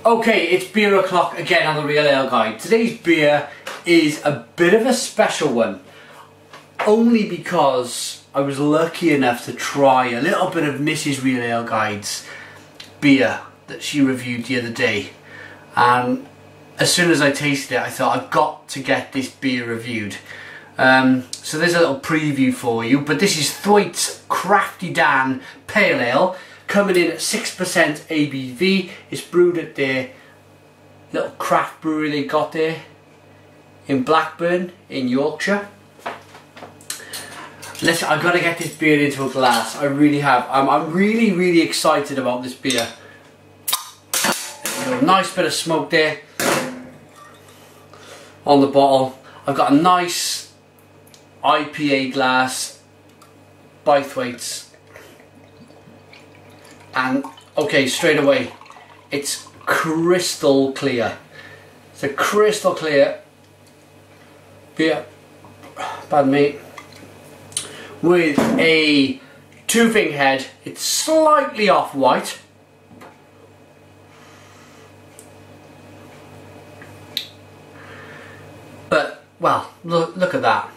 Okay, it's beer o'clock again on the Real Ale Guide. Today's beer is a bit of a special one, only because I was lucky enough to try a little bit of Mrs. Real Ale Guide's beer that she reviewed the other day. And as soon as I tasted it, I thought I've got to get this beer reviewed. So there's a little preview for you, but this is Thwaites Crafty Dan Pale Ale, coming in at 6% ABV. It's brewed at their little craft brewery they got there in Blackburn in Yorkshire. Listen, I've got to get this beer into a glass. I really have. I'm really excited about this beer. A nice bit of smoke there on the bottle. I've got a nice IPA glass by Thwaites. And okay, straight away, it's crystal clear. It's a crystal clear beer, pardon me, with a toothing head. It's slightly off-white. But, well, look at that.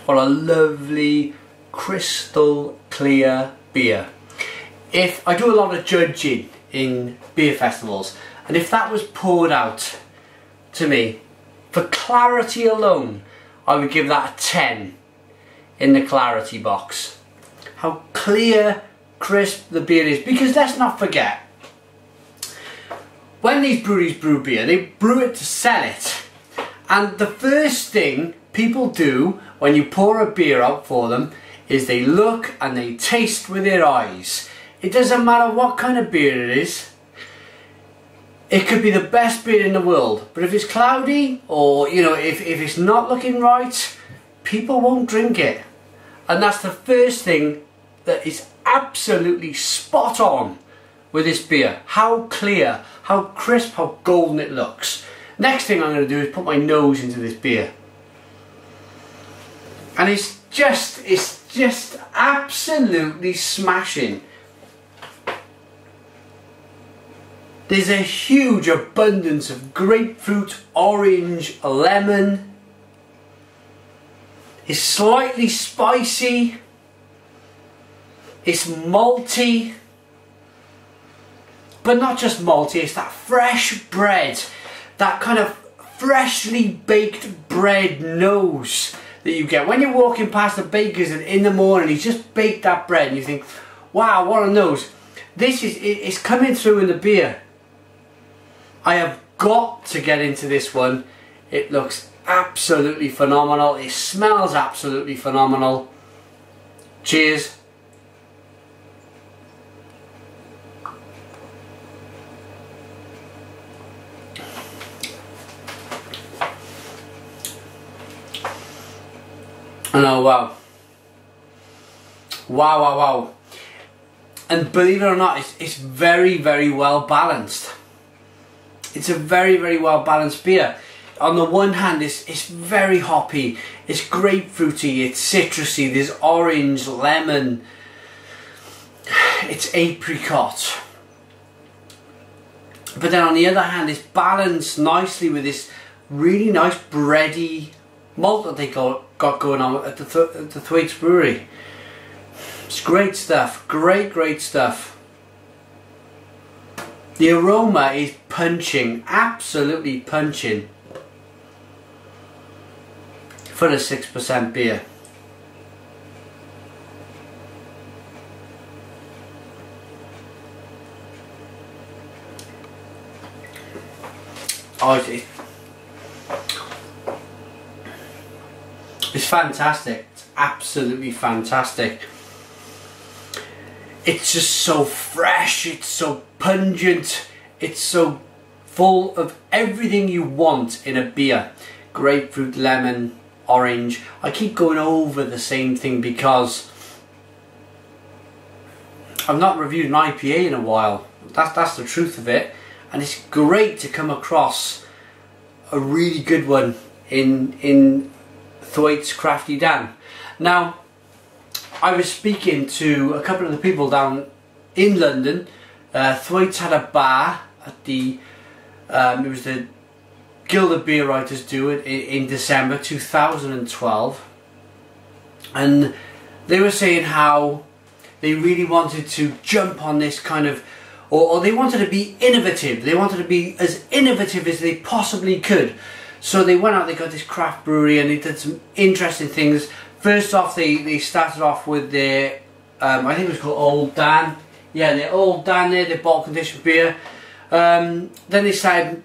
What a lovely crystal clear beer. If I do a lot of judging in beer festivals, and if that was poured out to me for clarity alone, I would give that a 10 in the clarity box. How clear, crisp the beer is. Because let's not forget, when these breweries brew beer, they brew it to sell it. And the first thing people do when you pour a beer out for them is they look and they taste with their eyes. It doesn't matter what kind of beer it is. It could be the best beer in the world, but if it's cloudy, or you know, if it's not looking right, people won't drink it. And that's the first thing that is absolutely spot on with this beer. How clear, how crisp, how golden it looks. Next thing I'm going to do is put my nose into this beer. And it's just absolutely smashing. There's a huge abundance of grapefruit, orange, lemon. It's slightly spicy. It's malty. But not just malty, it's that fresh bread. That kind of freshly baked bread nose that you get when you're walking past the baker's and in the morning he's just baked that bread and you think, wow, what a nose. This is, it's coming through in the beer. I have got to get into this one. It looks absolutely phenomenal. It smells absolutely phenomenal. Cheers. And oh wow. Wow. And believe it or not, it's very well balanced. It's a very well balanced beer. On the one hand, it's very hoppy, it's grapefruity, it's citrusy, there's orange, lemon, it's apricot. But then on the other hand, it's balanced nicely with this really nice bready malt that they got going on at the Thwaites Brewery. It's great stuff, great stuff. The aroma is punching, absolutely punching for the 6% beer. Oh, it's fantastic. It's absolutely fantastic. It's just so fresh, it's so pungent, it's so full of everything you want in a beer. Grapefruit, lemon, orange. I keep going over the same thing because I've not reviewed an IPA in a while. That's the truth of it. And it's great to come across a really good one in Thwaites Crafty Dan. Now, I was speaking to a couple of the people down in London Thwaites had a bar at the, it was the Guild of Beer Writers do it in December 2012, and they were saying how they really wanted to jump on this kind of, or they wanted to be innovative. They wanted to be as innovative as they possibly could. So they went out, they got this craft brewery, and they did some interesting things. First off, they started off with their, I think it was called Old Dan. Yeah, the Old Dan there, the bottle conditioned beer. Then they started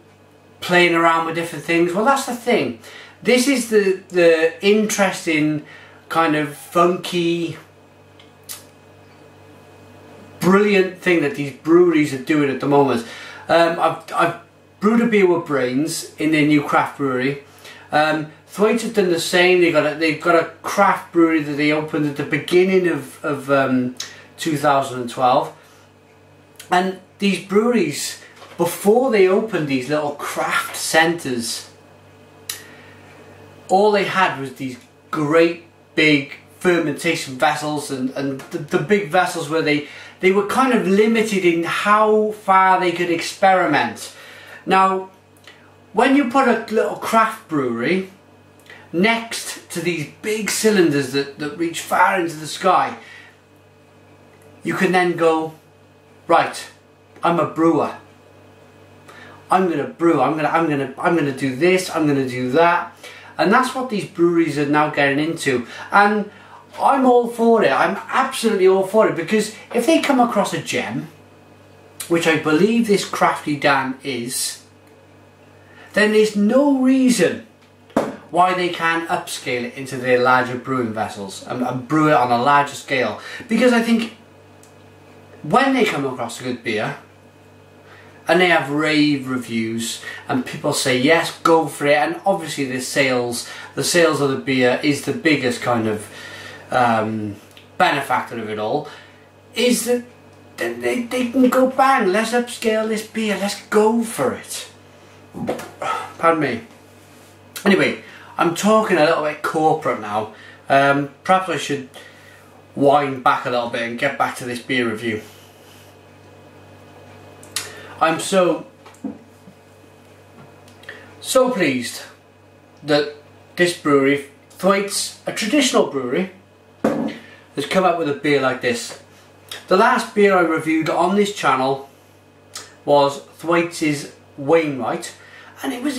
playing around with different things. Well, that's the thing. This is the interesting kind of funky, brilliant thing that these breweries are doing at the moment. I've brewed a beer with brains in their new craft brewery. Thwaites have done the same. They've got a craft brewery that they opened at the beginning of 2012, and these breweries, before they opened these little craft centres, all they had was these great big fermentation vessels, and the big vessels where they were kind of limited in how far they could experiment. Now, when you put a little craft brewery next to these big cylinders that reach far into the sky, you can then go, right, I'm a brewer. I'm gonna brew. I'm gonna do this. I'm gonna do that, and that's what these breweries are now getting into. And I'm all for it. I'm absolutely all for it, because if they come across a gem, which I believe this Crafty Dan is, then there's no reason why they can't upscale it into their larger brewing vessels and brew it on a larger scale. Because I think when they come across a good beer and they have rave reviews and people say yes, go for it, and obviously the sales of the beer is the biggest kind of benefactor of it all, is that they can go, bang, let's upscale this beer, let's go for it. Pardon me. Anyway, I'm talking a little bit corporate now. Perhaps I should wind back a little bit and get back to this beer review. I'm so pleased that this brewery, Thwaites, a traditional brewery, has come up with a beer like this. The last beer I reviewed on this channel was Thwaites Wainwright, and it was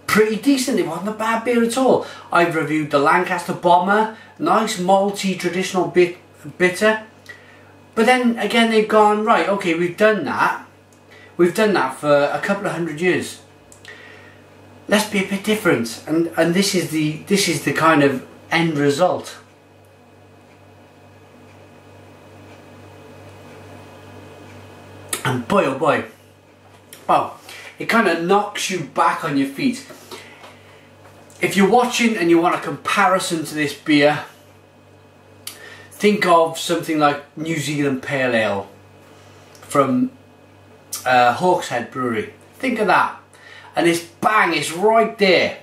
pretty decent. It wasn't a bad beer at all. I've reviewed the Lancaster Bomber, nice malty traditional bitter, but then again they've gone, right, okay, we've done that for a couple of 100 years. Let's be a bit different, and this is the kind of end result. And boy oh boy, well, it kind of knocks you back on your feet. If you're watching and you want a comparison to this beer, think of something like New Zealand Pale Ale from Hawkshead Brewery. Think of that, and it's bang, it's right there.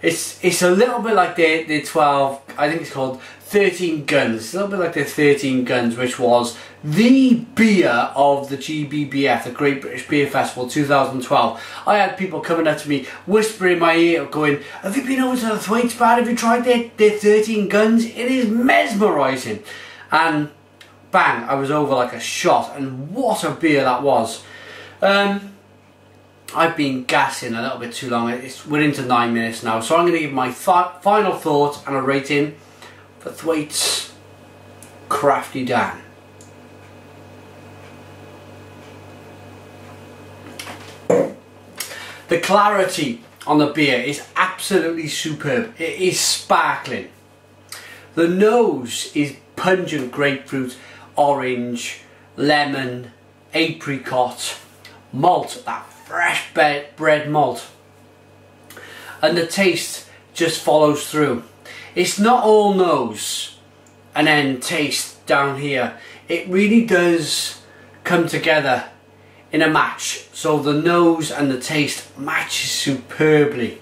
It's a little bit like the 12, I think it's called 13 Guns. It's a little bit like the 13 Guns, which was the beer of the GBBF, the Great British Beer Festival 2012. I had people coming up to me, whispering in my ear, going, have you been over to the Thwaites bar? Have you tried their 13 Guns? It is mesmerising. And bang, I was over like a shot, and what a beer that was. I've been gassing a little bit too long. We're into 9 minutes now, so I'm going to give my final thoughts and a rating for Thwaites Crafty Dan. The clarity on the beer is absolutely superb. It is sparkling. The nose is pungent grapefruit, orange, lemon, apricot, malt, that fresh bread malt, and the taste just follows through. It's not all nose and then taste down here. It really does come together in a match, so the nose and the taste matches superbly.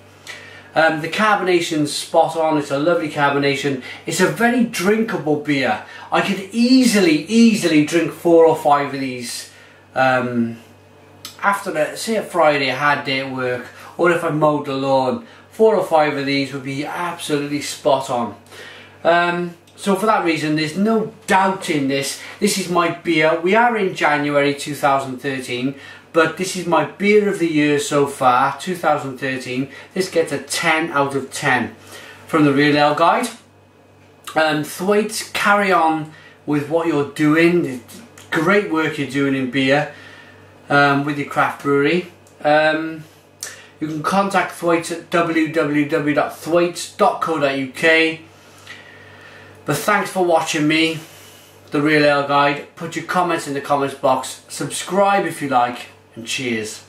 The carbonation's spot on. It's a lovely carbonation. It's a very drinkable beer. I could easily drink 4 or 5 of these after say a Friday, a hard day at work, or if I mowed the lawn, 4 or 5 of these would be absolutely spot on. So for that reason, there's no doubt in this. This is my beer. We are in January 2013, but this is my beer of the year so far, 2013. This gets a 10 out of 10 from the Real Ale Guide. Thwaites, carry on with what you're doing. Great work you're doing in beer with your craft brewery. You can contact Thwaites at www.thwaites.co.uk. But thanks for watching me, the Real Ale Guide. Put your comments in the comments box. Subscribe if you like, and cheers.